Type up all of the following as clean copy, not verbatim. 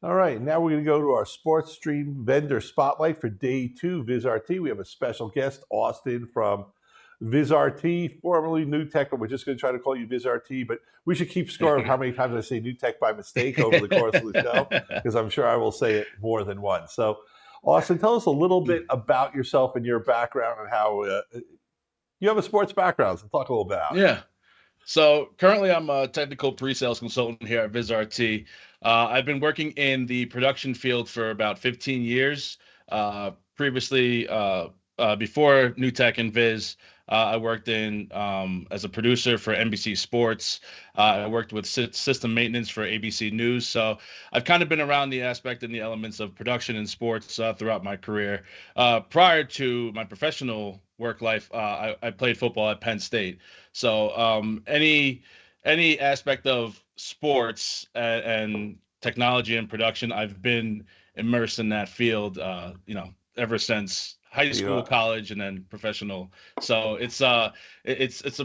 All right, now we're going to go to our SportStream vendor spotlight for day 2, Vizrt. We have a special guest, Austin from Vizrt, formerly New Tech, but we're just going to try to call you Vizrt. But we should keep score of how many times I say New Tech by mistake over the course of the show, because I'm sure I will say it more than once. So, Austin, tell us a little bit about yourself and your background and how you have a sports background. So talk a little about it. Yeah. So currently, I'm a technical pre-sales consultant here at Vizrt. I've been working in the production field for about 15 years. Previously, before New Tech and Viz, I worked in as a producer for NBC Sports. I worked with system maintenance for ABC News. So I've kind of been around the aspect and the elements of production in sports throughout my career. Prior to my professional work life, I played football at Penn State. So any aspect of sports and technology and production, I've been immersed in that field, ever since high You school, know, college, and then professional. So it's a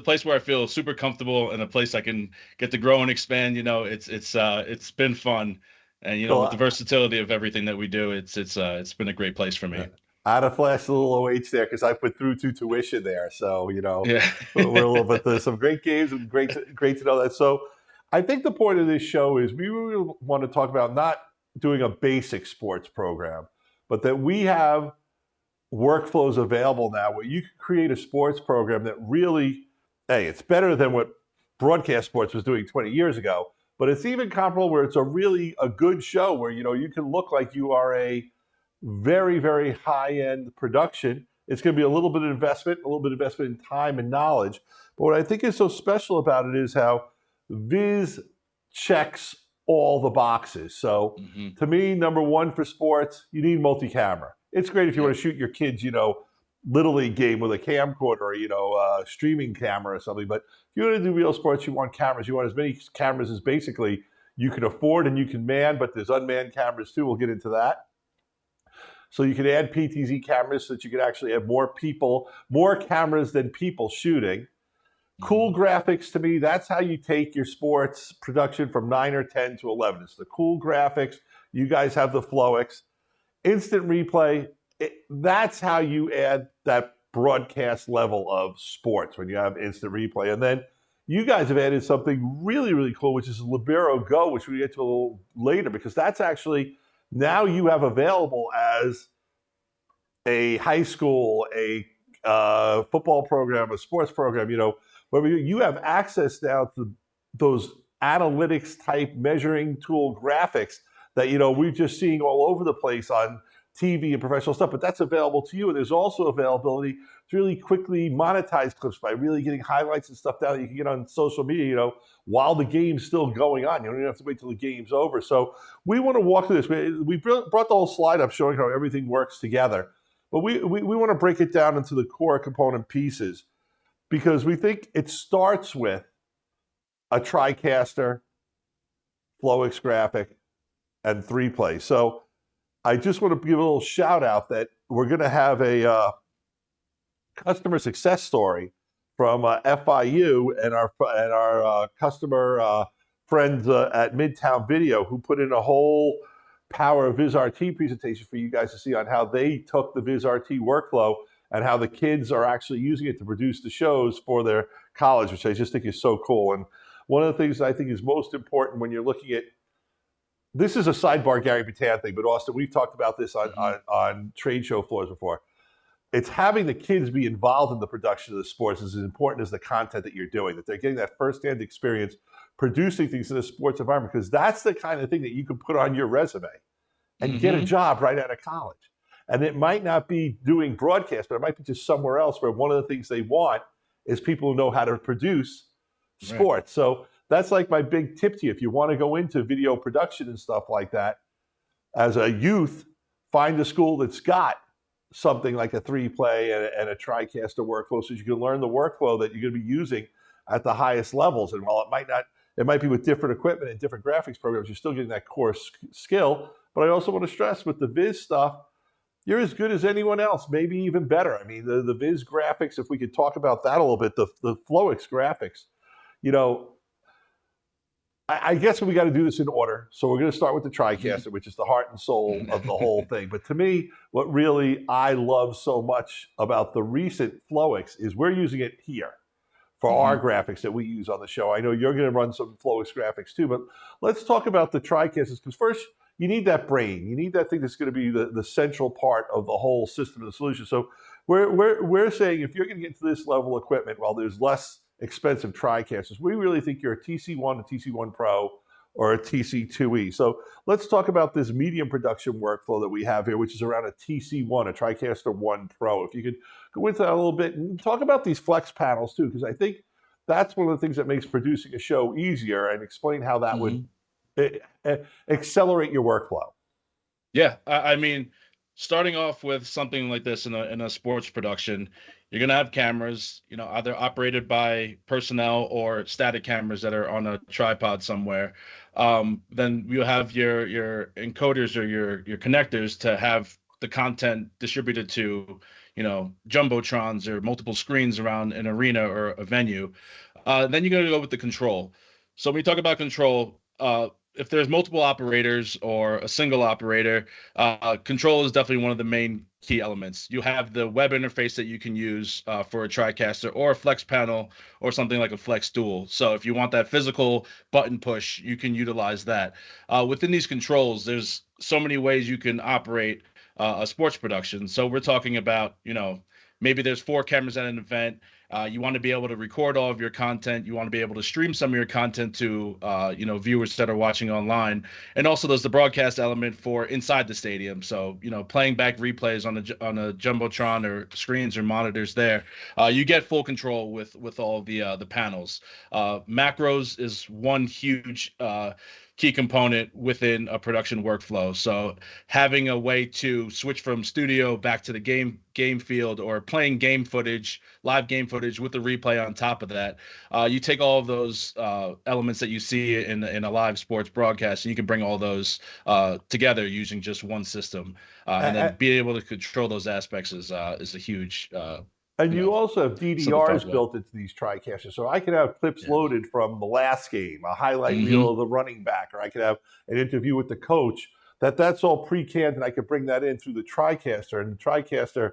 place where I feel super comfortable and a place I can get to grow and expand. It's been fun, and with the so versatility of everything that we do, it's been a great place for me. I had to flash a little OH there because I put through to tuition there. So, Yeah. we're a little bit, there's some great games and great to know that. So I think the point of this show is we really want to talk about not doing a basic sports program, but that we have workflows available now where you can create a sports program that really, hey, it's better than what broadcast sports was doing 20 years ago, but it's even comparable where it's a good show where, you can look like you are a very, very high-end production. It's going to be a little bit of investment, in time and knowledge. But what I think is so special about it is how Viz checks all the boxes. So Hmm. to me, number one for sports, you need multi-camera. It's great if you Yeah. want to shoot your kids, little league game with a camcorder, or, a streaming camera or something. But if you want to do real sports, you want cameras. You want as many cameras as basically you can afford and you can man, but there's unmanned cameras too. We'll get into that. So you can add PTZ cameras so that you can actually have more cameras than people shooting. Cool Hmm. graphics, to me, that's how you take your sports production from 9 or 10 to 11. It's the cool graphics. You guys have the Flowix. Instant replay, that's how you add that broadcast level of sports when you have instant replay. And then you guys have added something really, really cool, which is Libero Go, which we get to a little later, because that's actually now you have available as a high school, a football program, a sports program, where you have access now to those analytics type measuring tool graphics that, we're just seeing all over the place on TV and professional stuff, but that's available to you. And there's also availability to really quickly monetize clips by really getting highlights and stuff down that you can get on social media, while the game's still going on. You don't even have to wait till the game's over. So we want to walk through this. We brought the whole slide up showing how everything works together. But we want to break it down into the core component pieces because we think it starts with a TriCaster, Flowix graphic, and 3Play. So I just want to give a little shout out that we're going to have a customer success story from FIU and our customer friends at Midtown Video, who put in a whole Power of VizRT presentation for you guys to see on how they took the VizRT workflow and how the kids are actually using it to produce the shows for their college, which I just think is so cool. And one of the things that I think is most important when you're looking at this is a sidebar Gary Batan thing, but Austin, we've talked about this Hmm. on trade show floors before. It's having the kids be involved in the production of the sports is as important as the content that you're doing, that they're getting that firsthand experience producing things in a sports environment, because that's the kind of thing that you can put on your resume and get a Hmm. job right out of college. And it might not be doing broadcast, but it might be just somewhere else where one of the things they want is people who know how to produce Right. sports. So that's like my big tip to you. If you want to go into video production and stuff like that, as a youth, find a school that's got something like a 3Play and a TriCaster workflow so you can learn the workflow that you're going to be using at the highest levels. And while it might be with different equipment and different graphics programs, you're still getting that core skill. But I also want to stress with the Viz stuff, you're as good as anyone else, maybe even better. I mean, the Viz graphics, if we could talk about that a little bit, the Flowix graphics, you know, I guess we got to do this in order. So we're going to start with the TriCaster, which is the heart and soul of the whole thing. But to me, what really I love so much about the recent FlowX is we're using it here for our graphics that we use on the show. I know you're going to run some FlowX graphics too, but let's talk about the TriCasters, because first, you need that brain. You need that thing that's going to be the central part of the whole system of the solution. So we're saying if you're going to get to this level of equipment, while there's less expensive TriCasters, we really think you're a TC1, a TC1 Pro, or a TC2E. So let's talk about this medium production workflow that we have here, which is around a TC1, a TriCaster 1 Pro. If you could go into that a little bit and talk about these flex panels too, because I think that's one of the things that makes producing a show easier, and explain how that would accelerate your workflow. Yeah, I mean, starting off with something like this in a sports production, you're gonna have cameras, either operated by personnel or static cameras that are on a tripod somewhere. Then you have your encoders or your connectors to have the content distributed to, jumbotrons or multiple screens around an arena or a venue. Then you're gonna go with the control. So when we talk about control, if there's multiple operators or a single operator, control is definitely one of the main key elements. You have the web interface that you can use for a TriCaster or a flex panel or something like a flex dual. So if you want that physical button push, you can utilize that. Within these controls, there's so many ways you can operate a sports production. So we're talking about, maybe there's 4 cameras at an event. You want to be able to record all of your content. You want to be able to stream some of your content to, viewers that are watching online. And also there's the broadcast element for inside the stadium. So, playing back replays on a jumbotron or screens or monitors there, you get full control with all the panels. Macros is one huge key component within a production workflow. So having a way to switch from studio back to the game field, or playing live game footage with the replay on top of that, you take all of those elements that you see in a live sports broadcast, and you can bring all those together using just one system, and then be able to control those aspects is a huge. And you also have DDRs built into these TriCasters. So I could have clips loaded from the last game, a highlight reel of the running back, or I could have an interview with the coach. That's all pre-canned, and I could bring that in through the TriCaster. And the TriCaster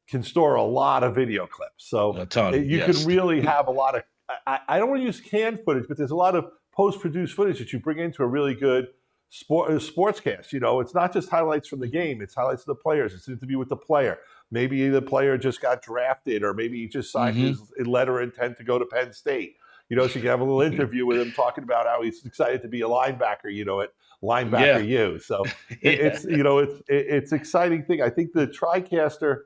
can store a lot of video clips. So you can really have a lot of, I don't want to use canned footage, but there's a lot of post-produced footage that you bring into a really good sportscast. It's not just highlights from the game, it's highlights of the players, it's an interview with the player. Maybe the player just got drafted, or maybe he just signed his letter of intent to go to Penn State. So you can have a little interview with him talking about how he's excited to be a linebacker, at Linebacker U. So it's exciting thing. I think the TriCaster,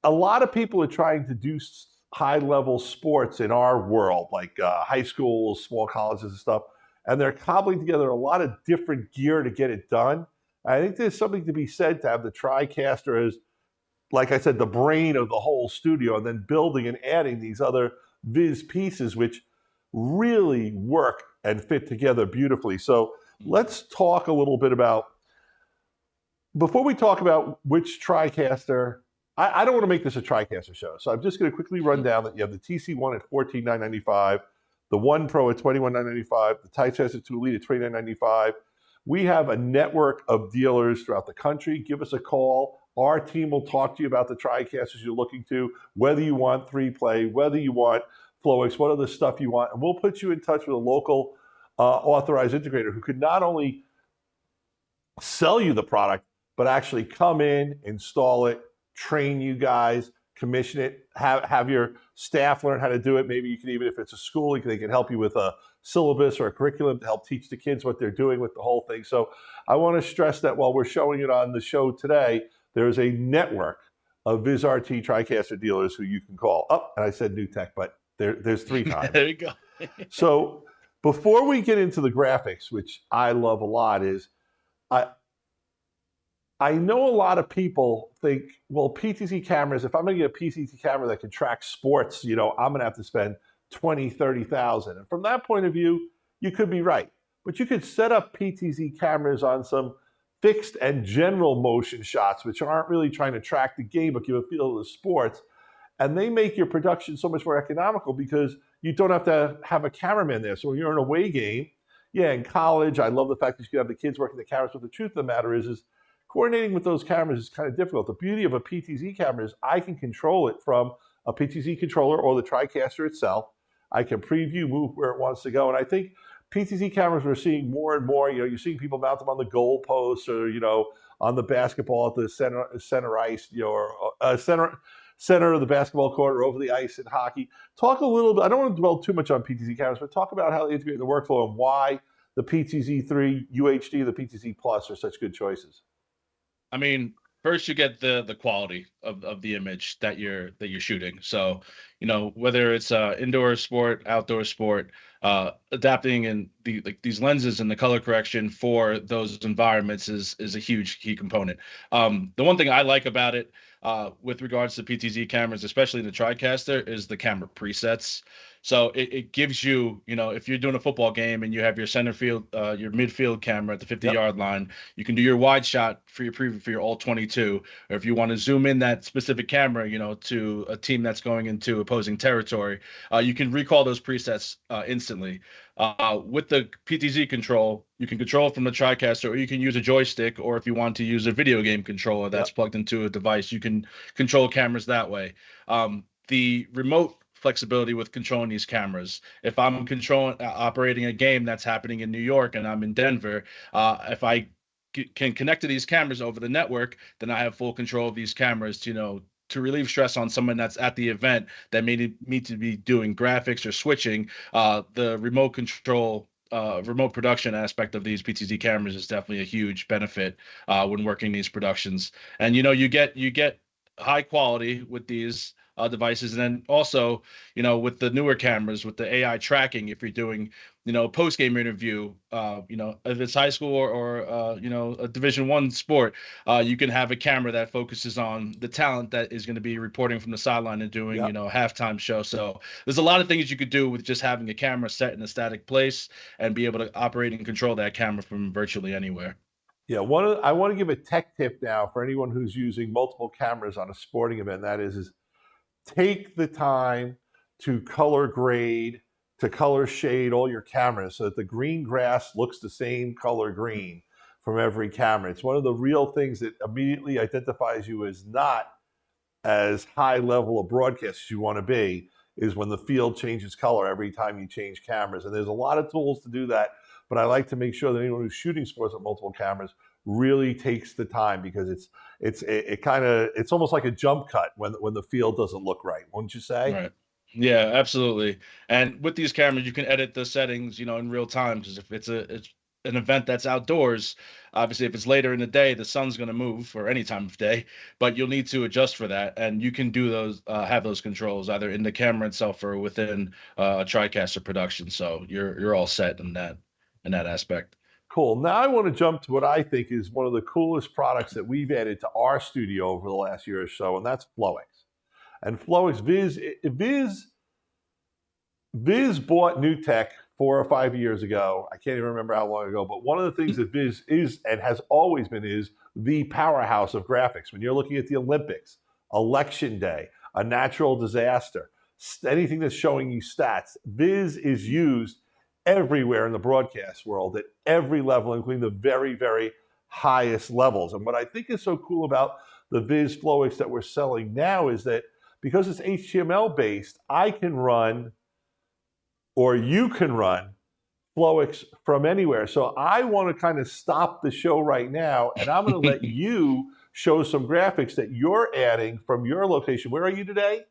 a lot of people are trying to do high-level sports in our world, like high schools, small colleges and stuff, and they're cobbling together a lot of different gear to get it done. I think there's something to be said to have the TriCaster as, like I said, the brain of the whole studio, and then building and adding these other Viz pieces, which really work and fit together beautifully. So let's talk a little bit about, before we talk about which TriCaster, I don't want to make this a TriCaster show, so I'm just going to quickly run down that you have the TC1 at $14,995, the 1 Pro at $21,995, the TriCaster 2 Elite at $29,995. We have a network of dealers throughout the country. Give us a call. Our team will talk to you about the TriCasters you're looking to, whether you want 3Play, whether you want FlowX, what other stuff you want. And we'll put you in touch with a local authorized integrator who could not only sell you the product, but actually come in, install it, train you guys, commission it, have your staff learn how to do it. Maybe you can, even if it's a school, they can help you with a syllabus or a curriculum to help teach the kids what they're doing with the whole thing. So I want to stress that while we're showing it on the show today, there's a network of Vizrt TriCaster dealers who you can call. And I said new tech, but there's 3 times. There you go. So before we get into the graphics, which I love a lot, is I know a lot of people think, well, PTZ cameras, if I'm going to get a PTZ camera that can track sports, I'm going to have to spend $20,000, $30,000. And from that point of view, you could be right. But you could set up PTZ cameras on some fixed and general motion shots, which aren't really trying to track the game, but give a feel of the sports. and they make your production so much more economical because you don't have to have a cameraman there. So when you're in an away game, yeah, in college, I love the fact that you can have the kids working the cameras. But the truth of the matter is coordinating with those cameras is kind of difficult. The beauty of a PTZ camera is I can control it from a PTZ controller or the TriCaster itself. I can preview, move where it wants to go. And I think PTZ cameras we're seeing more and more, you're seeing people mount them on the goal posts or, on the basketball at the center ice, or center of the basketball court or over the ice in hockey. Talk a little bit, I don't want to dwell too much on PTZ cameras, but talk about how they integrate in the workflow and why the PTZ3 UHD and the PTZ Plus are such good choices. I mean, first you get the quality of the image that you're shooting. So, whether it's indoor sport, outdoor sport, adapting and these lenses and the color correction for those environments is a huge key component. The one thing I like about it, with regards to PTZ cameras, especially the TriCaster, is the camera presets. So it gives you, if you're doing a football game and you have your center field, your midfield camera at the 50-yard line, you can do your wide shot for your preview for your all 22. Or if you want to zoom in that specific camera, to a team that's going into opposing territory, you can recall those presets instantly. With the PTZ control, you can control it from the TriCaster, or you can use a joystick, or if you want to use a video game controller that's plugged into a device, you can control cameras that way. The remote flexibility with controlling these cameras. If I'm operating a game that's happening in New York and I'm in Denver, if I can connect to these cameras over the network, then I have full control of these cameras to relieve stress on someone that's at the event that may need to be doing graphics or switching. The remote control, remote production aspect of these PTZ cameras is definitely a huge benefit when working these productions. And you get high quality with these devices, and then also with the newer cameras with the AI tracking, if you're doing post game interview, if it's high school or a Division I sport, you can have a camera that focuses on the talent that is going to be reporting from the sideline and doing halftime show. So there's a lot of things you could do with just having a camera set in a static place and be able to operate and control that camera from virtually anywhere. Yeah, I want to give a tech tip now for anyone who's using multiple cameras on a sporting event. That is take the time to color grade, to color shade all your cameras so that the green grass looks the same color green from every camera. It's one of the real things that immediately identifies you as not as high level of broadcast as you want to be, is when the field changes color every time you change cameras. And there's a lot of tools to do that, but I like to make sure that anyone who's shooting sports with multiple cameras really takes the time, because it's almost like a jump cut when the field doesn't look right, wouldn't you say? Right. Yeah, absolutely. And with these cameras, you can edit the settings, in real time. Because if it's an event that's outdoors, obviously, if it's later in the day, the sun's going to move for any time of day, but you'll need to adjust for that. And you can do those, have those controls either in the camera itself or within a TriCaster production. So you're all set in that aspect. Cool. Now I want to jump to what I think is one of the coolest products that we've added to our studio over the last year or so, and that's FlowX. And FlowX, Viz bought NewTek 4 or 5 years ago. I can't even remember how long ago, but one of the things that Viz is and has always been is the powerhouse of graphics. When you're looking at the Olympics, Election Day, a natural disaster, anything that's showing you stats, Viz is used everywhere in the broadcast world at every level, including the very, very highest levels. And what I think is so cool about the Viz FlowX that we're selling now is that because it's HTML based, I can run, or you can run, FlowX from anywhere. So I want to kind of stop the show right now, and I'm going to let you show some graphics that you're adding from your location. Where are you today?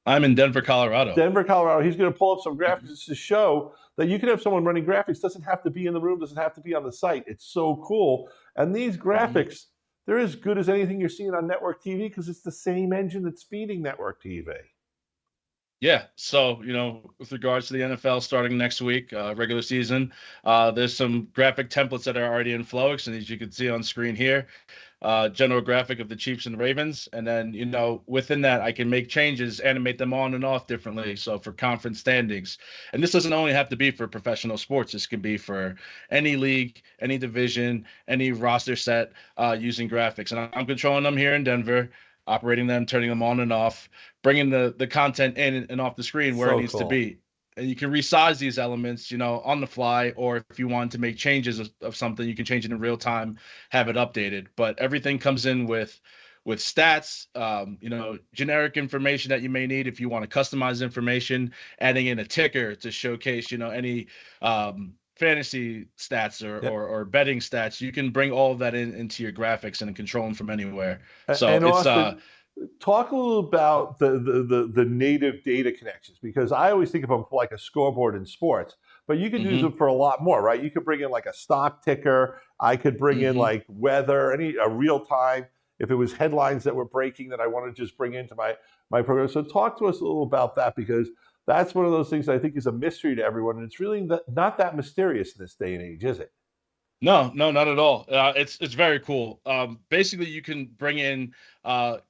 I'm in Denver, Colorado. Denver, Colorado. He's going to pull up some graphics to show that you can have someone running graphics. Doesn't have to be in the room, doesn't have to be on the site. It's so cool. And these graphics, they're as good as anything you're seeing on network TV because it's the same engine that's feeding network TV. Yeah. So, with regards to the NFL starting next week, regular season, there's some graphic templates that are already in FlowX. And as you can see on screen here, general graphic of the Chiefs and Ravens. And then, within that, I can make changes, animate them on and off differently. So for conference standings, and this doesn't only have to be for professional sports. This can be for any league, any division, any roster set, using graphics. And I'm controlling them here in Denver. operating them, turning them on and off, bringing the content in and off the screen where it So needs to cool. be. And you can resize these elements, on the fly, or if you want to make changes of something, you can change it in real time, have it updated. But everything comes in with stats, generic information that you may need if you want to customize information, adding in a ticker to showcase, any fantasy stats Yeah. or betting stats. You can bring all of that into your graphics and control them from anywhere. So And it's Austin, talk a little about the native data connections, because I always think of them like a scoreboard in sports, but you could use mhm, them for a lot more, right? You could bring in like a stock ticker. I could bring in mhm. like weather, a real time. If it was headlines that were breaking that I want to just bring into my program. So talk to us a little about that, because that's one of those things I think is a mystery to everyone, and it's really not that mysterious in this day and age, is it? No, no, not at all. It's very cool. Basically, you can bring in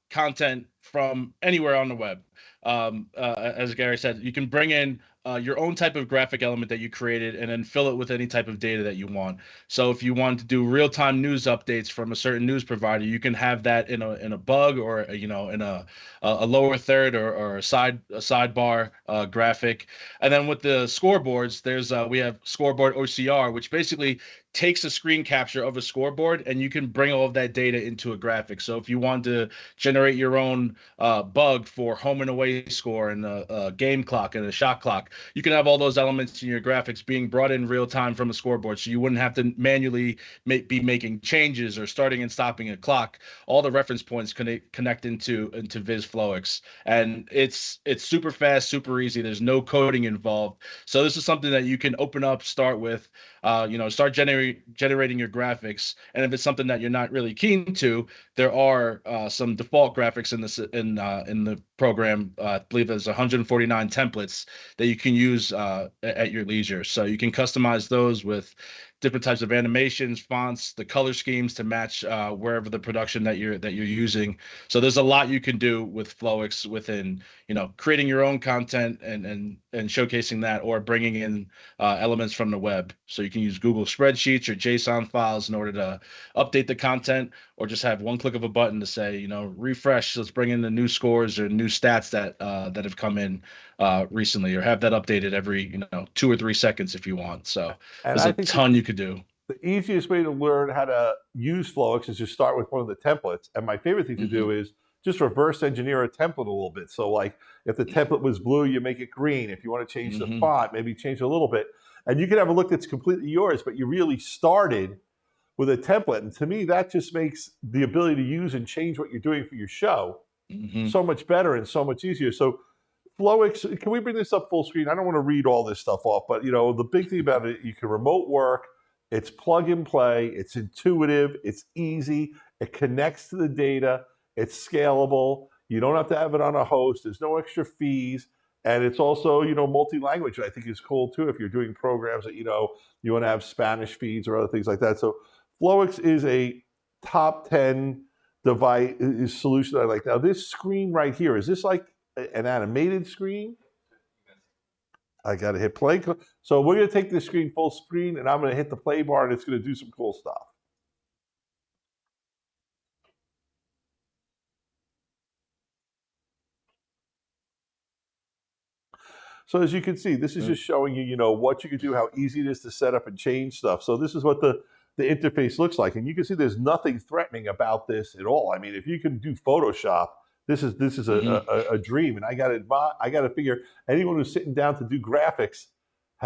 content from anywhere on the web. As Gary said, you can bring in your own type of graphic element that you created, and then fill it with any type of data that you want. So, if you want to do real-time news updates from a certain news provider, you can have that in a bug, or in a lower third, or a sidebar graphic. And then with the scoreboards, we have scoreboard OCR, which basically takes a screen capture of a scoreboard, and you can bring all of that data into a graphic. So if you want to generate your own bug for home and away score, and a game clock and a shot clock, you can have all those elements in your graphics being brought in real time from a scoreboard. So you wouldn't have to manually be making changes or starting and stopping a clock. All the reference points connect into VizFlowX, and it's super fast, super easy. There's no coding involved. So this is something that you can open up, start with, start generating your graphics. And if it's something that you're not really keen to, there are some default graphics in the program. I believe there's 149 templates that you can use at your leisure. So you can customize those with different types of animations, fonts, the color schemes to match wherever the production that you're using. So there's a lot you can do with Flowix within, creating your own content and showcasing that, or bringing in elements from the web. So you can use Google spreadsheets or JSON files in order to update the content, or just have one click of a button to say, refresh. Let's bring in the new scores or new stats that have come in recently, or have that updated every 2 or 3 seconds if you want. So And there's I a think ton you could do. the easiest way to learn how to use Flowix is just start with one of the templates. And my favorite thing to Hmm. do is just reverse engineer a template a little bit. So like if the template was blue, you make it green. If you want to change the Hmm. font, maybe change a little bit. And you can have a look that's completely yours, but you really started with a template. And to me, that just makes the ability to use and change what you're doing for your show Hmm. so much better and so much easier. So Flowix, can we bring this up full screen? I don't want to read all this stuff off, but the big thing about it, you can remote work. It's plug and play. It's intuitive. It's easy. It connects to the data. It's scalable. You don't have to have it on a host. There's no extra fees. And it's also, multi-language, which I think is cool too if you're doing programs that, you want to have Spanish feeds or other things like that. So Flowix is a top 10 device solution that I like. Now, this screen right here, is this like an animated screen? I got to hit play. So we're going to take this screen full screen, and I'm going to hit the play bar, and it's going to do some cool stuff. So as you can see, this is just showing you, what you can do, how easy it is to set up and change stuff. So this is what the interface looks like, and you can see there's nothing threatening about this at all. I mean, if you can do Photoshop, this is Hmm. a dream, and I got to figure anyone who's sitting down to do graphics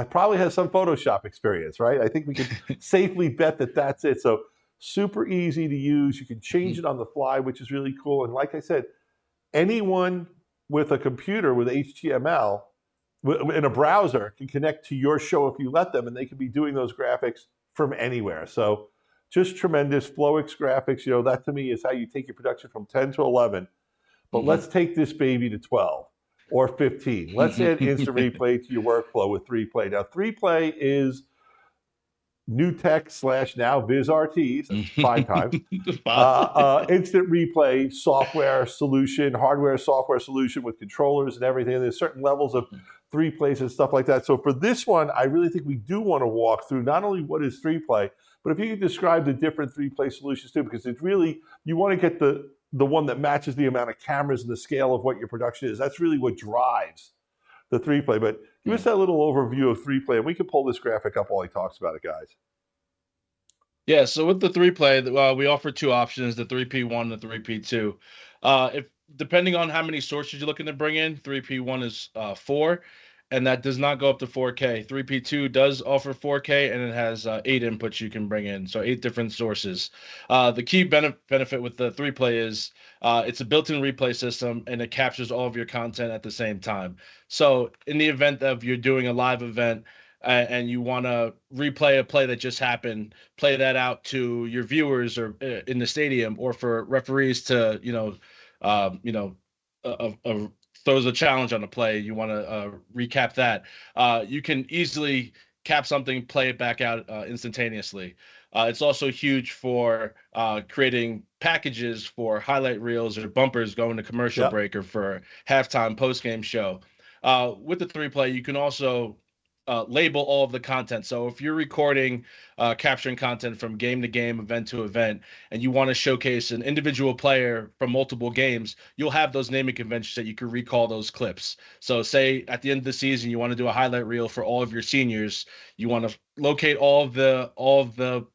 probably has some Photoshop experience, right? I think we can safely bet that that's it. So super easy to use. You can change it on the fly, which is really cool. And like I said, anyone with a computer with HTML in a browser can connect to your show if you let them, and they can be doing those graphics from anywhere. So just tremendous. Flowix graphics, that to me is how you take your production from 10 to 11. But Hmm. let's take this baby to 12 or 15. Let's add instant replay to your workflow with 3Play. Now, 3Play is new tech / now VizRT, that's 5 times. Instant replay software solution, hardware software solution with controllers and everything. There's certain levels of 3Plays and stuff like that. So for this one, I really think we do want to walk through not only what is 3Play, but if you could describe the different 3Play solutions too, because it's really, you want to get the the one that matches the amount of cameras and the scale of what your production is. That's really what drives the 3Play. But give us that little overview of 3Play, and we can pull this graphic up while he talks about it, guys. Yeah, so with the 3Play, we offer two options: the 3P1 and the 3P2. If depending on how many sources you're looking to bring in, 3P1 is 4, and that does not go up to 4K. 3P2 does offer 4K, and it has 8 inputs you can bring in, so 8 different sources. The key benefit with the 3Play is it's a built-in replay system, and it captures all of your content at the same time. So in the event of you're doing a live event, and you want to replay a play that just happened, play that out to your viewers or in the stadium, or for referees to, throws a challenge on a play, you want to recap that. You can easily cap something, play it back out instantaneously. It's also huge for creating packages for highlight reels or bumpers going to commercial break or for halftime post-game show. With the 3Play, you can also label all of the content. So if you're recording, capturing content from game to game, event to event, and you want to showcase an individual player from multiple games, you'll have those naming conventions that you can recall those clips. So say at the end of the season, you want to do a highlight reel for all of your seniors. You want to locate all of the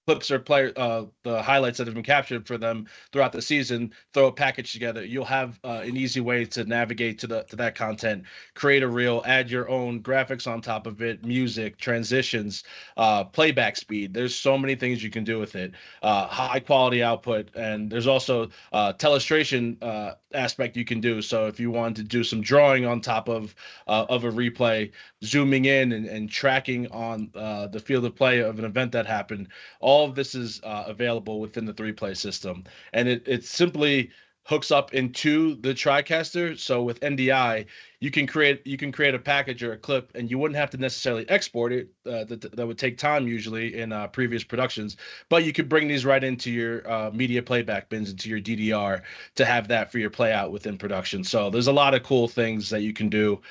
clips or the highlights that have been captured for them throughout the season, throw a package together. You'll have an easy way to navigate to that content, create a reel, add your own graphics on top of it, music, transitions, playback speed. There's so many things you can do with it. High quality output, and there's also telestration aspect you can do. So if you want to do some drawing on top of a replay, zooming in and tracking on the field of play of an event that happened, all of this is available within the 3Play system, and it simply hooks up into the TriCaster. So with NDI, you can create a package or a clip, and you wouldn't have to necessarily export it. That would take time usually in previous productions, but you could bring these right into your media playback bins, into your DDR, to have that for your play out within production. So there's a lot of cool things that you can do.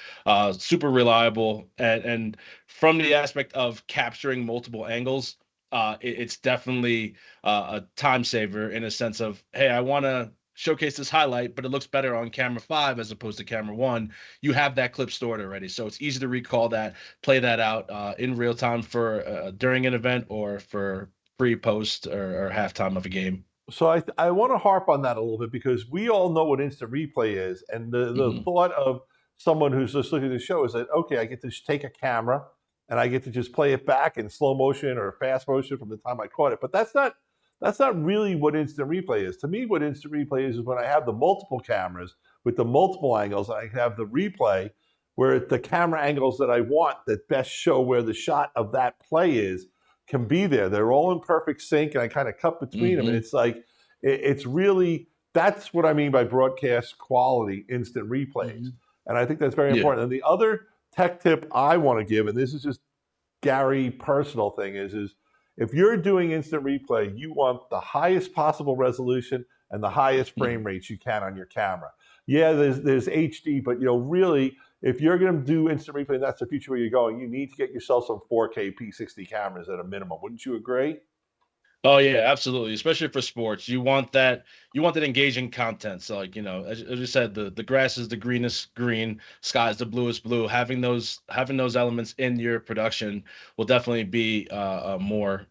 Super reliable, and from the aspect of capturing multiple angles, it's definitely a time saver in a sense of, hey, I want to showcase this highlight, but it looks better on camera 5 as opposed to camera 1. You have that clip stored already, so it's easy to recall that, play that out in real time for during an event or for pre, post, or halftime of a game. So I want to harp on that a little bit, because we all know what instant replay is, and the thought of someone who's just looking at the show is that, okay, I get to take a camera and I get to just play it back in slow motion or fast motion from the time I caught it. But that's not really what instant replay is. To me, what instant replay is when I have the multiple cameras with the multiple angles. I have the replay where the camera angles that I want that best show where the shot of that play is can be there. They're all in perfect sync, and I kind of cut between them. And it's like, it's really, that's what I mean by broadcast quality instant replays. And I think that's very important. And the other tech tip I want to give, and this is just Gary personal thing, is if you're doing instant replay, you want the highest possible resolution and the highest frame rates you can on your camera. Yeah, there's HD, but really, if you're going to do instant replay, and that's the future where you're going, you need to get yourself some 4K P60 cameras at a minimum. Wouldn't you agree? Oh yeah, absolutely. Especially for sports, you want that engaging content. So like, as you said, the grass is the greenest green, sky is the bluest blue. Having those elements in your production will definitely be more.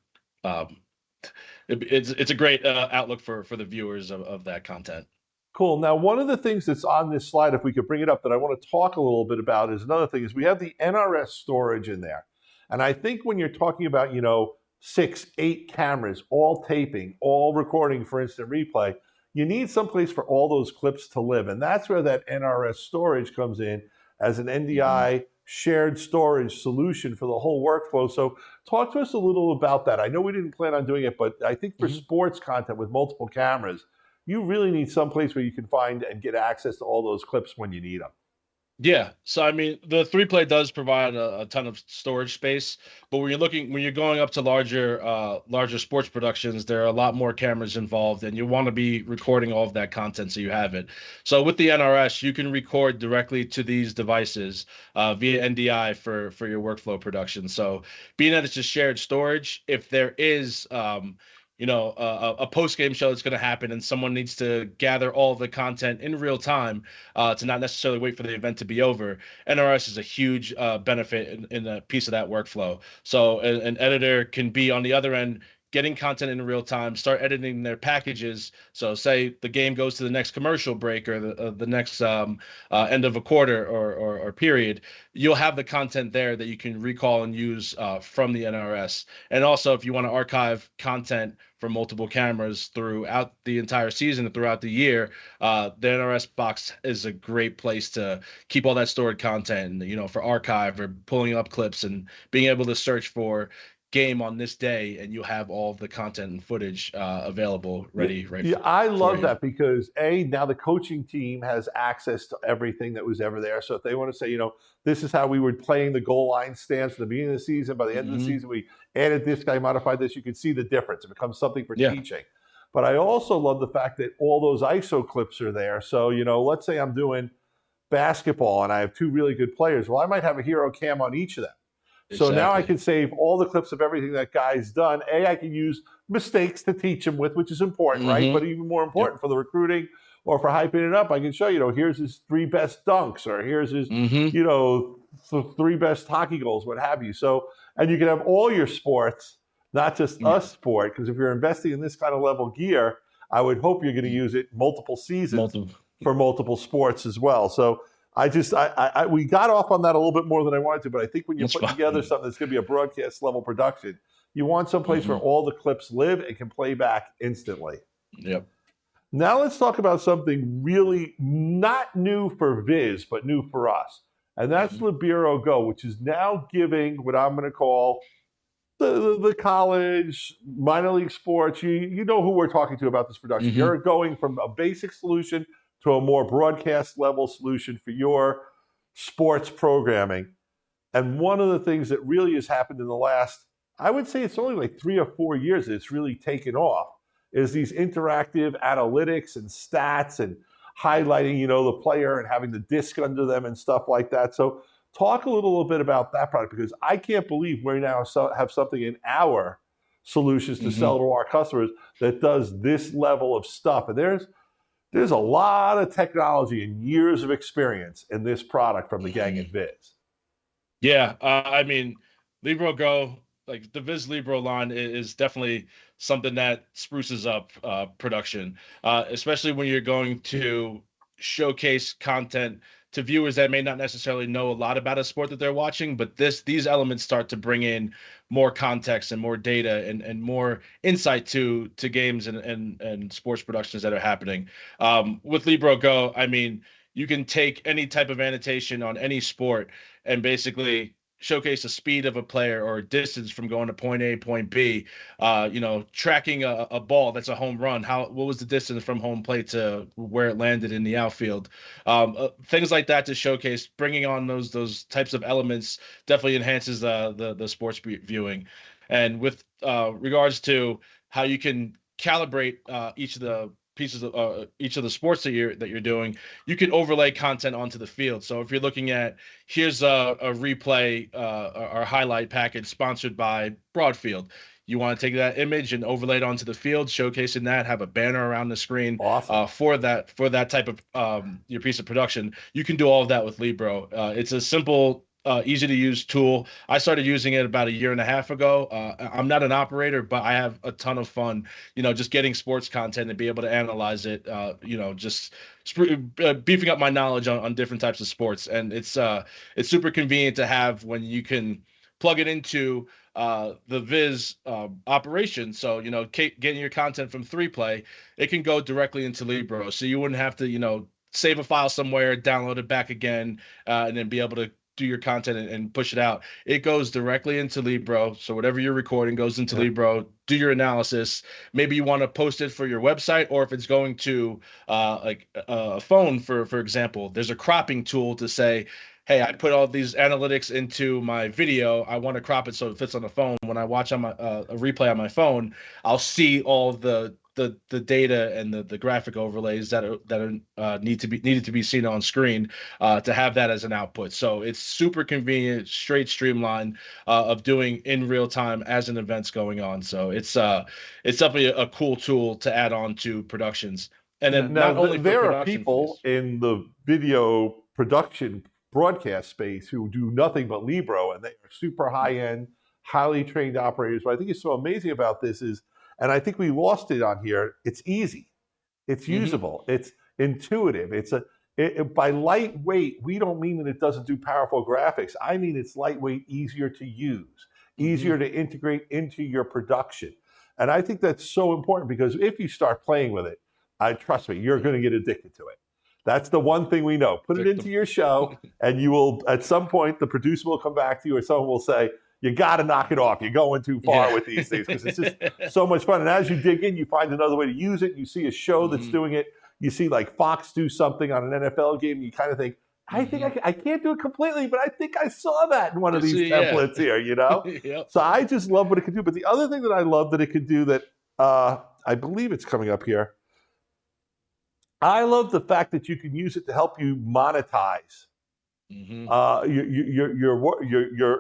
It's a great outlook for the viewers of that content. Cool. Now, one of the things that's on this slide, if we could bring it up, that I want to talk a little bit about is another thing, is we have the NRS storage in there. And I think when you're talking about, 6, 8 cameras, all taping, all recording for instant replay, you need someplace for all those clips to live. And that's where that NRS storage comes in as an NDI shared storage solution for the whole workflow. So talk to us a little about that. I know we didn't plan on doing it, but I think for sports content with multiple cameras, you really need someplace where you can find and get access to all those clips when you need them. Yeah, so I mean, the 3Play does provide a ton of storage space, but when you're going up to larger sports productions, there are a lot more cameras involved, and you want to be recording all of that content so you have it. So with the NRS, you can record directly to these devices via NDI for your workflow production. So being that it's just shared storage, if there is a post game show that's going to happen, and someone needs to gather all the content in real time to not necessarily wait for the event to be over. NRS is a huge benefit in a piece of that workflow. So an editor can be on the other end, getting content in real time, start editing their packages. So say the game goes to the next commercial break or the next end of a quarter or period, you'll have the content there that you can recall and use from the NRS. And also, if you want to archive content from multiple cameras throughout the entire season and throughout the year, the NRS box is a great place to keep all that stored content, for archive or pulling up clips and being able to search for game on this day, and you'll have all the content and footage available ready. I love that because now the coaching team has access to everything that was ever there. So if they want to say, this is how we were playing the goal line stance from the beginning of the season, by the end of the season we added this guy, modified this, you can see the difference. It becomes something for teaching. But I also love the fact that all those ISO clips are there. So let's say I'm doing basketball and I have two really good players. Well, I might have a hero cam on each of them. So now I can save all the clips of everything that guy's done. I can use mistakes to teach him with, which is important, right? But even more important for the recruiting or for hyping it up, I can show, here's his 3 best dunks, or here's his, 3 best hockey goals, what have you. So, and you can have all your sports, not just a sport, because if you're investing in this kind of level gear, I would hope you're going to use it multiple seasons for multiple sports as well. So, we got off on that a little bit more than I wanted to, but I think when you put together something that's going to be a broadcast level production, you want someplace where all the clips live and can play back instantly. Yep. Now let's talk about something really not new for Viz, but new for us. And that's Libero Go, which is now giving what I'm going to call the college, minor league sports. You know who we're talking to about this production. You're going from a basic solution to a more broadcast level solution for your sports programming. And one of the things that really has happened in the last, I would say it's only like 3 or 4 years that it's really taken off, is these interactive analytics and stats and highlighting, the player and having the disc under them and stuff like that. So talk a little bit about that product, because I can't believe we now have something in our solutions to sell to our customers that does this level of stuff. And there's a lot of technology and years of experience in this product from the gang at Viz. Yeah, I mean, Libero Go, like the Viz Libero line is definitely something that spruces up production, especially when you're going to showcase content to viewers that may not necessarily know a lot about a sport that they're watching, but these elements start to bring in more context and more data and more insight to games and sports productions that are happening. With Libero Go, I mean, you can take any type of annotation on any sport and basically showcase the speed of a player or distance from going to point A, point B, tracking a ball that's a home run. What was the distance from home plate to where it landed in the outfield? Things like that to showcase, bringing on those types of elements definitely enhances the sports viewing. And with regards to how you can calibrate each of the pieces of each of the sports that you're doing, you can overlay content onto the field. So if you're looking at, here's a replay or highlight package sponsored by Broadfield, you want to take that image and overlay it onto the field, showcasing that, have a banner around the screen. Awesome. For that type of your piece of production. You can do all of that with Libero. It's a simple, easy to use tool. I started using it about 1.5 years ago. I'm not an operator, but I have a ton of fun, just getting sports content and be able to analyze it, just beefing up my knowledge on different types of sports. And it's super convenient to have when you can plug it into the Viz operation. So, getting your content from 3Play, it can go directly into Libero. So you wouldn't have to, save a file somewhere, download it back again, and then be able to do your content and push it out. It goes directly into Libero. So whatever you're recording goes into Libero. Do your analysis. Maybe you want to post it for your website, or if it's going to like a phone, for example, there's a cropping tool to say, hey, I put all these analytics into my video. I want to crop it so it fits on the phone. When I watch on a replay on my phone, I'll see all the the data and the graphic overlays that are needed to be seen on screen to have that as an output. So it's super convenient, straight streamline of doing in real time as an event's going on. So it's definitely a cool tool to add on to productions. And then Now, not only for there are production people phase. in the video production broadcast space who do nothing but Libro, and they are super high end, highly trained operators. What I think is so amazing about this is, and I think we lost it on here, it's easy, it's Mhm. usable, it's intuitive. By lightweight, we don't mean that it doesn't do powerful graphics. I mean it's lightweight, easier to use, easier Mhm. to integrate into your production. And I think that's so important because if you start playing with it, trust me, you're going to get addicted to it. That's the one thing we know. Put it into Victim. your show, and you will, at some point, the producer will come back to you or someone will say, you got to knock it off. You're going too far Yeah. with these things because it's just so much fun. And as you dig in, you find another way to use it. You see a show that's Mhm. doing it. You see like Fox do something on an NFL game. And you kind of think, I think Mhm. I can't do it completely, but I think I saw that in one of You these see, yeah. templates here, you know? Yep. So I just love what it can do. But the other thing that I love that it could do that I believe it's coming up here. I love the fact that you can use it to help you monetize Mhm.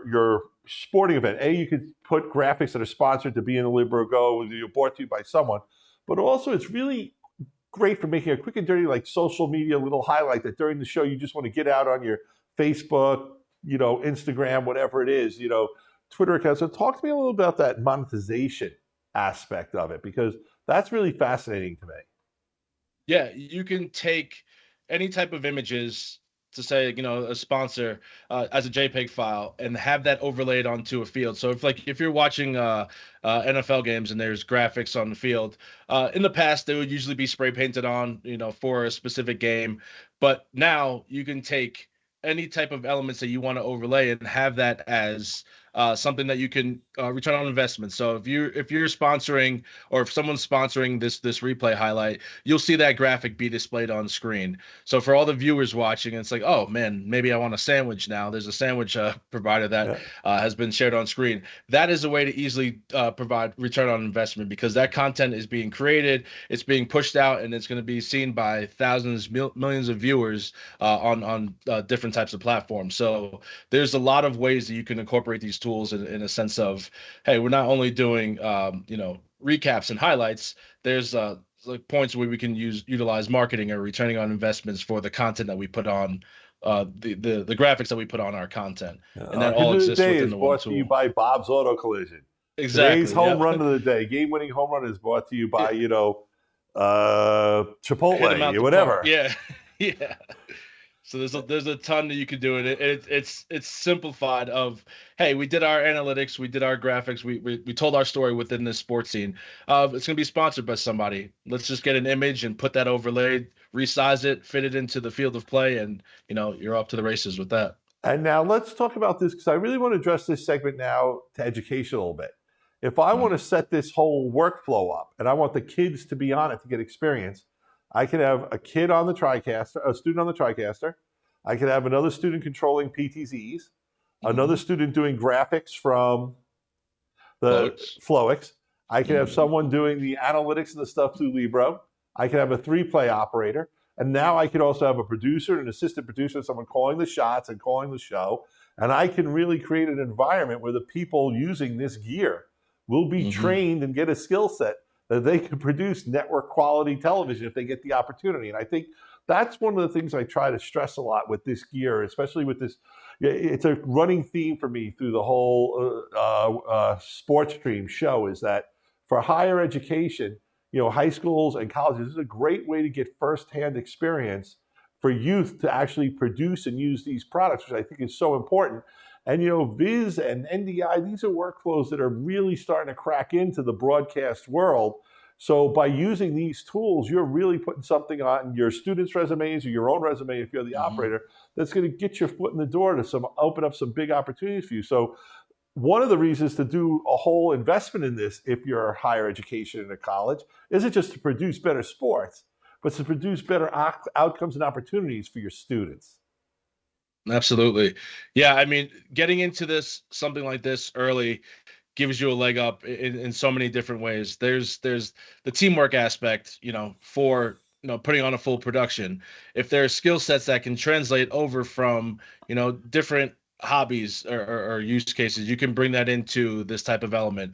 your sporting event. You could put graphics that are sponsored to be in a Libro Go, you're brought to you by someone, but also it's really great for making a quick and dirty like social media little highlight that during the show you just want to get out on your Facebook, Instagram, whatever it is, Twitter account. So talk to me a little about that monetization aspect of it because that's really fascinating to me. Yeah, you can take any type of images to say, a sponsor as a JPEG file and have that overlaid onto a field. So if you're watching NFL games and there's graphics on the field, in the past they would usually be spray painted on, for a specific game, but now you can take any type of elements that you want to overlay and have that as something that you can return on investment. So if you're sponsoring or if someone's sponsoring this replay highlight, you'll see that graphic be displayed on screen. So for all the viewers watching, it's like, oh man, maybe I want a sandwich now. There's a sandwich provider that Yeah. has been shared on screen. That is a way to easily provide return on investment because that content is being created, it's being pushed out, and it's going to be seen by thousands, millions of viewers on different types of platforms. So there's a lot of ways that you can incorporate these tools in a sense of, hey, we're not only doing recaps and highlights. There's like points where we can utilize marketing or returning on investments for the content that we put on the graphics that we put on our content, and that Hit all of the exists day within is the one brought to you tool. by Bob's Auto Collision. Today's Exactly. home Yep. run of the day, game-winning home run, is brought to you by Hit them Chipotle out or the park. whatever. Yeah. Yeah. So there's a ton that you can do, and it's simplified. Of hey, we did our analytics, we did our graphics, we told our story within this sports scene. It's gonna be sponsored by somebody. Let's just get an image and put that overlaid, resize it, fit it into the field of play, and you're off to the races with that. And now let's talk about this because I really want to address this segment now to education a little bit. If I want to set this whole workflow up and I want the kids to be on it to get experience, I could have a kid on the TriCaster, a student on the TriCaster. I could have another student controlling PTZs, another Mm-hmm. student doing graphics from the Floats. Flowics. I could have Mm-hmm. someone doing the analytics and the stuff through Libro. I could have a 3-play operator. And now I could also have a producer, an assistant producer, someone calling the shots and calling the show. And I can really create an environment where the people using this gear will be Mm-hmm. trained and get a skill set that they can produce network quality television if they get the opportunity. And I think that's one of the things I try to stress a lot with this gear, especially with this. It's a running theme for me through the whole SportStream show is that for higher education, high schools and colleges, this is a great way to get firsthand experience for youth to actually produce and use these products, which I think is so important. And, Viz and NDI, these are workflows that are really starting to crack into the broadcast world. So by using these tools, you're really putting something on your students' resumes or your own resume if you're the Mm-hmm. operator that's going to get your foot in the door to open up some big opportunities for you. So one of the reasons to do a whole investment in this, if you're higher education in a college, isn't just to produce better sports, but to produce better outcomes and opportunities for your students. Absolutely. Yeah, I mean, getting into something like this early gives you a leg up in so many different ways. There's the teamwork aspect, for putting on a full production. If there are skill sets that can translate over from different hobbies or use cases, you can bring that into this type of element.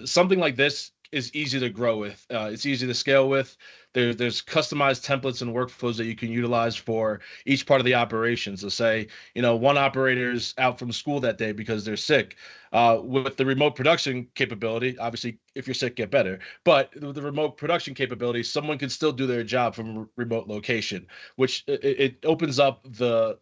Something like this is easy to grow with. It's easy to scale with. There's customized templates and workflows that you can utilize for each part of the operation. So say, one operator's out from school that day because they're sick. With the remote production capability, obviously, if you're sick, get better. But with the remote production capability, someone can still do their job from a remote location, which it opens up the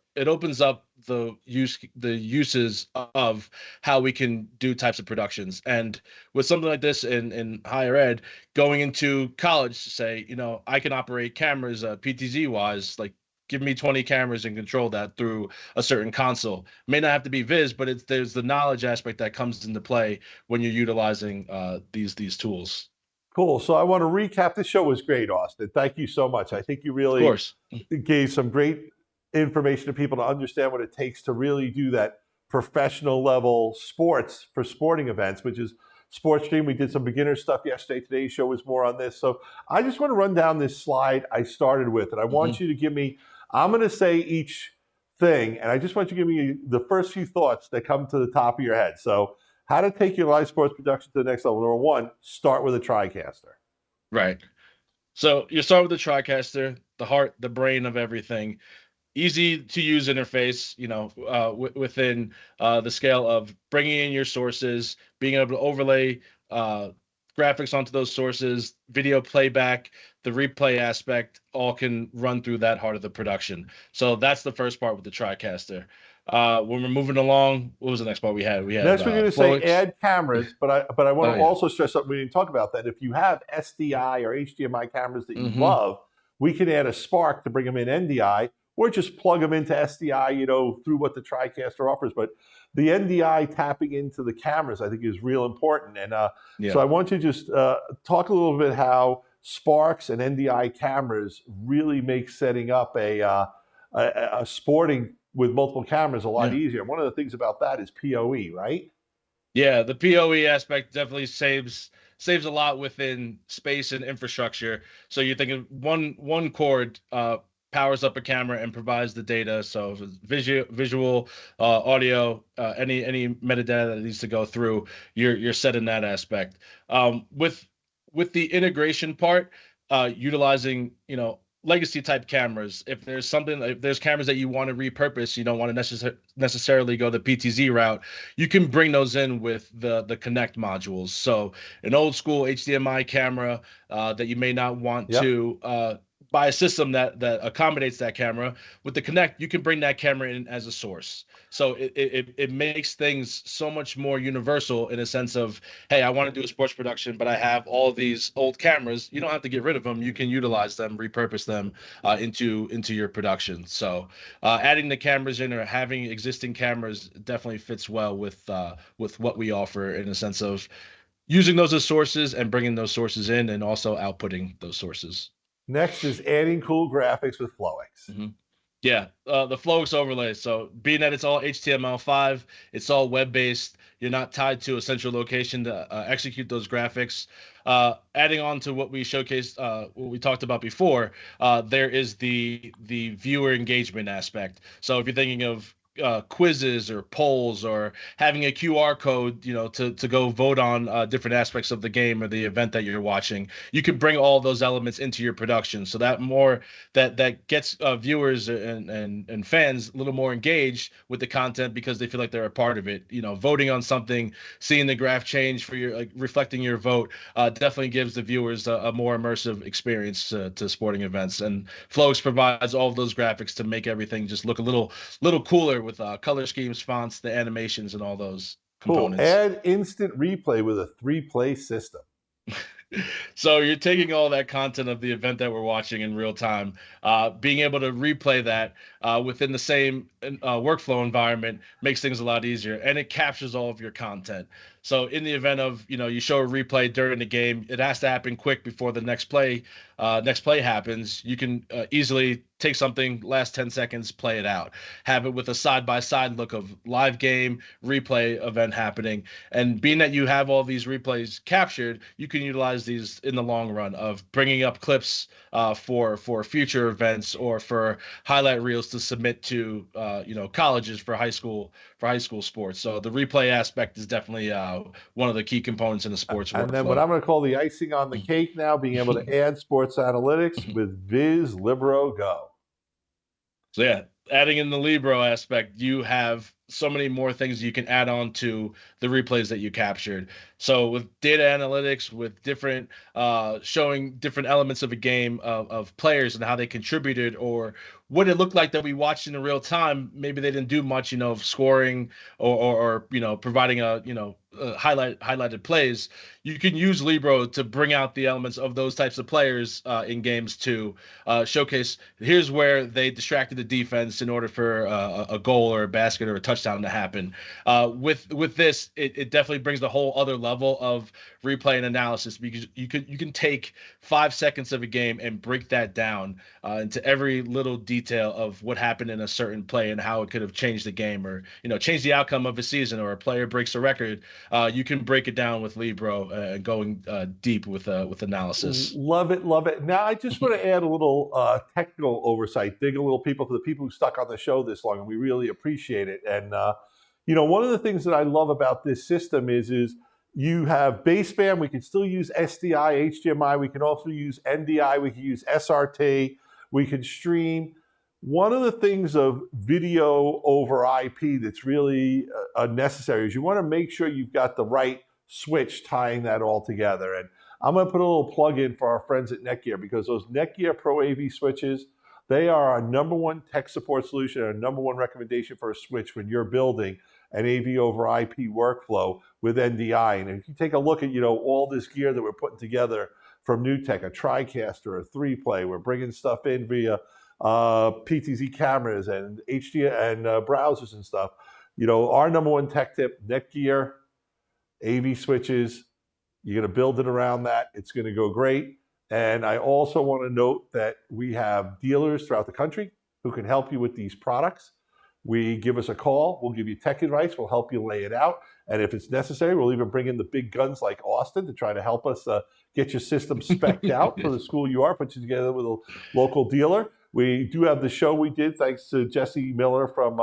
uses of how we can do types of productions. And with something like this in higher ed, going into college to say, I can operate cameras PTZ wise, like give me 20 cameras and control that through a certain console. May not have to be Viz, but there's the knowledge aspect that comes into play when you're utilizing these tools. Cool. So I want to recap. This show was great, Austin. Thank you so much. I think you really Of course. gave some great information to people to understand what it takes to really do that professional level sports for sporting events, which is SportStream. We did some beginner stuff yesterday. Today's show was more on this. So I just want to run down this slide I started with, and I want you to give me, I'm going to say each thing, and I just want you to give me the first few thoughts that come to the top of your head. So how to take your live sports production to the next level. Number one, start with a TriCaster. Right. So you start with the TriCaster, the heart, the brain of everything. Easy to use interface, within the scale of bringing in your sources, being able to overlay graphics onto those sources, video playback, the replay aspect, all can run through that heart of the production. So that's the first part with the TriCaster. When we're moving along, what was the next part we had? Next, we're going to say add cameras, but I want to also stress something we didn't talk about. That if you have SDI or HDMI cameras that you love, we can add a Spark to bring them in NDI, or just plug them into SDI, through what the TriCaster offers. But the NDI tapping into the cameras, I think, is real important. And so I want you to just talk a little bit how Sparks and NDI cameras really make setting up a sporting with multiple cameras a lot easier. One of the things about that is PoE, right? Yeah, the PoE aspect definitely saves a lot within space and infrastructure. So you're thinking one cord powers up a camera and provides the data. So visual, audio, any metadata that needs to go through, you're set in that aspect. With the integration part, utilizing legacy type cameras. If there's cameras that you want to repurpose, you don't want to necessarily go the PTZ route, you can bring those in with the Connect modules. So an old school HDMI camera that you may not want to buy a system that accommodates that camera. With the Connect, you can bring that camera in as a source. So it makes things so much more universal in a sense of, hey, I want to do a sports production, but I have all of these old cameras. You don't have to get rid of them. You can utilize them, repurpose them into your production. So adding the cameras in or having existing cameras definitely fits well with what we offer in a sense of using those as sources and bringing those sources in and also outputting those sources. Next is adding cool graphics with FlowX. Yeah, the FlowX overlay. So being that it's all HTML5, it's all web-based. You're not tied to a central location to execute those graphics. Adding on to what we showcased, what we talked about before, there is the viewer engagement aspect. So if you're thinking of quizzes or polls or having a QR code, to go vote on different aspects of the game or the event that you're watching, you can bring all those elements into your production. So that gets viewers and fans a little more engaged with the content because they feel like they're a part of it. Voting on something, seeing the graph change for your reflecting your vote, definitely gives the viewers a more immersive experience to sporting events. And Flowx provides all of those graphics to make everything just look a little cooler with color schemes, fonts, the animations, and all those components. Cool. Add instant replay with a 3-play system. So you're taking all that content of the event that we're watching in real time, being able to replay that within the same workflow environment makes things a lot easier, and it captures all of your content. So in the event of, you show a replay during the game, it has to happen quick before the next play happens. You can easily take something, last 10 seconds, play it out, have it with a side-by-side look of live game, replay event happening. And being that you have all these replays captured, you can utilize these in the long run of bringing up clips for future events or for highlight reels to submit to colleges for high school sports. So the replay aspect is definitely one of the key components in the sports And then workflow. what I'm going to call the icing on the cake now, being able to add sports analytics with Viz Libro Go. So yeah, adding in the Libro aspect, you have so many more things you can add on to the replays that you captured. So with data analytics, with different showing different elements of a game of players and how they contributed or what it looked like that we watched in real time. Maybe they didn't do much, of scoring or providing highlighted plays. You can use Libro to bring out the elements of those types of players in games to showcase. Here's where they distracted the defense in order for a goal or a basket or a touchdown to happen. With this, it definitely brings the whole other level of replay and analysis, because you can take 5 seconds of a game and break that down into every little detail of what happened in a certain play and how it could have changed the game or changed the outcome of a season, or a player breaks a record. You can break it down with Libro going deep with analysis. Love it. Now, I just want to add a little technical oversight, dig a little people for the people who stuck on the show this long, and we really appreciate it. And one of the things that I love about this system is you have baseband. We can still use SDI, HDMI. We can also use NDI. We can use SRT. We can stream. One of the things of video over IP that's really necessary is you want to make sure you've got the right switch tying that all together. And I'm going to put a little plug in for our friends at Netgear, because those Netgear Pro AV switches, they are our number 1 tech support solution and our number 1 recommendation for a switch when you're building an AV over IP workflow with NDI. And if you take a look at all this gear that we're putting together from NewTek, a TriCaster, a 3-play, we're bringing stuff in via PTZ cameras and HD and browsers and stuff. Our number 1 tech tip: Netgear AV switches. You're going to build it around that. It's going to go great. And I also want to note that we have dealers throughout the country who can help you with these products. Give us a call. We'll give you tech advice. We'll help you lay it out. And if it's necessary, we'll even bring in the big guns like Austin to try to help us get your system spec'd out for the school you are, put you together with a local dealer. We do have the show we did, thanks to Jesse Miller from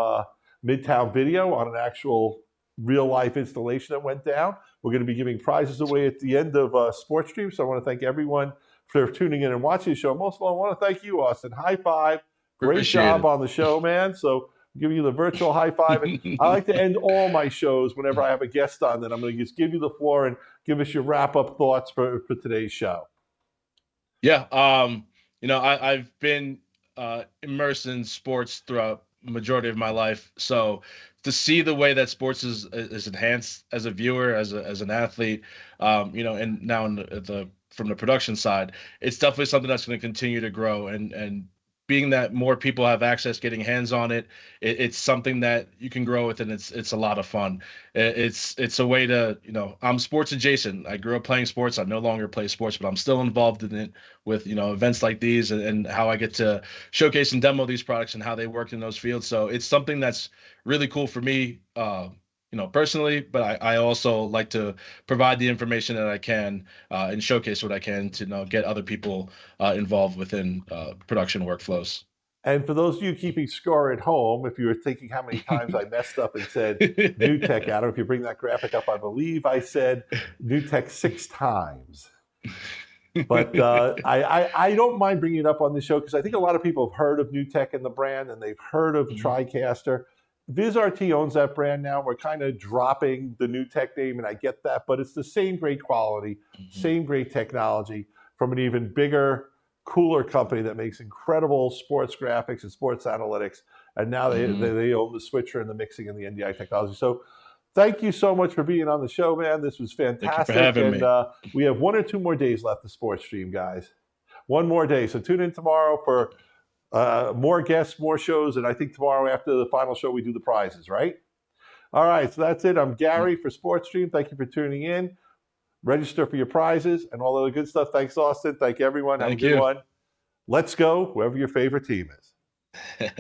Midtown Video, on an actual real-life installation that went down. We're going to be giving prizes away at the end of SportStream. So I want to thank everyone for tuning in and watching the show. Most of all, I want to thank you, Austin. High five. Great job on the show, man. So I'm giving you the virtual high five. And I like to end all my shows whenever I have a guest on, that I'm going to just give you the floor and give us your wrap-up thoughts for today's show. Yeah. I've been immersed in sports throughout the majority of my life. So to see the way that sports is enhanced as a viewer, as an athlete, and now from the production side, it's definitely something that's going to continue to grow. And being that more people have access, getting hands on it, it's something that you can grow with, and it's a lot of fun. It's a way to, I'm sports adjacent. I grew up playing sports. I no longer play sports, but I'm still involved in it with, events like these and how I get to showcase and demo these products and how they work in those fields. So it's something that's really cool for me, personally, but I also like to provide the information that I can and showcase what I can to get other people involved within production workflows. And for those of you keeping score at home, if you were thinking how many times I messed up and said NewTek, Adam, if you bring that graphic up, I believe I said NewTek 6 times. But I don't mind bringing it up on the show, because I think a lot of people have heard of NewTek and the brand, and they've heard of TriCaster. Vizrt owns that brand now. We're kind of dropping the NewTek name, and I get that, but it's the same great quality, same great technology from an even bigger, cooler company that makes incredible sports graphics and sports analytics. And now they own the switcher and the mixing and the NDI technology. So thank you so much for being on the show, man. This was fantastic. Thank you for having me. We have 1 or 2 more days left of SportStream, guys. 1 more day. So tune in tomorrow for more guests, more shows, and I think tomorrow after the final show we do the prizes, right? All right, so that's it. I'm Gary for SportStream. Thank you for tuning in. Register for your prizes and all the good stuff. Thanks, Austin. Thank you, everyone. Have a Thank good you. one. Let's go, whoever your favorite team is.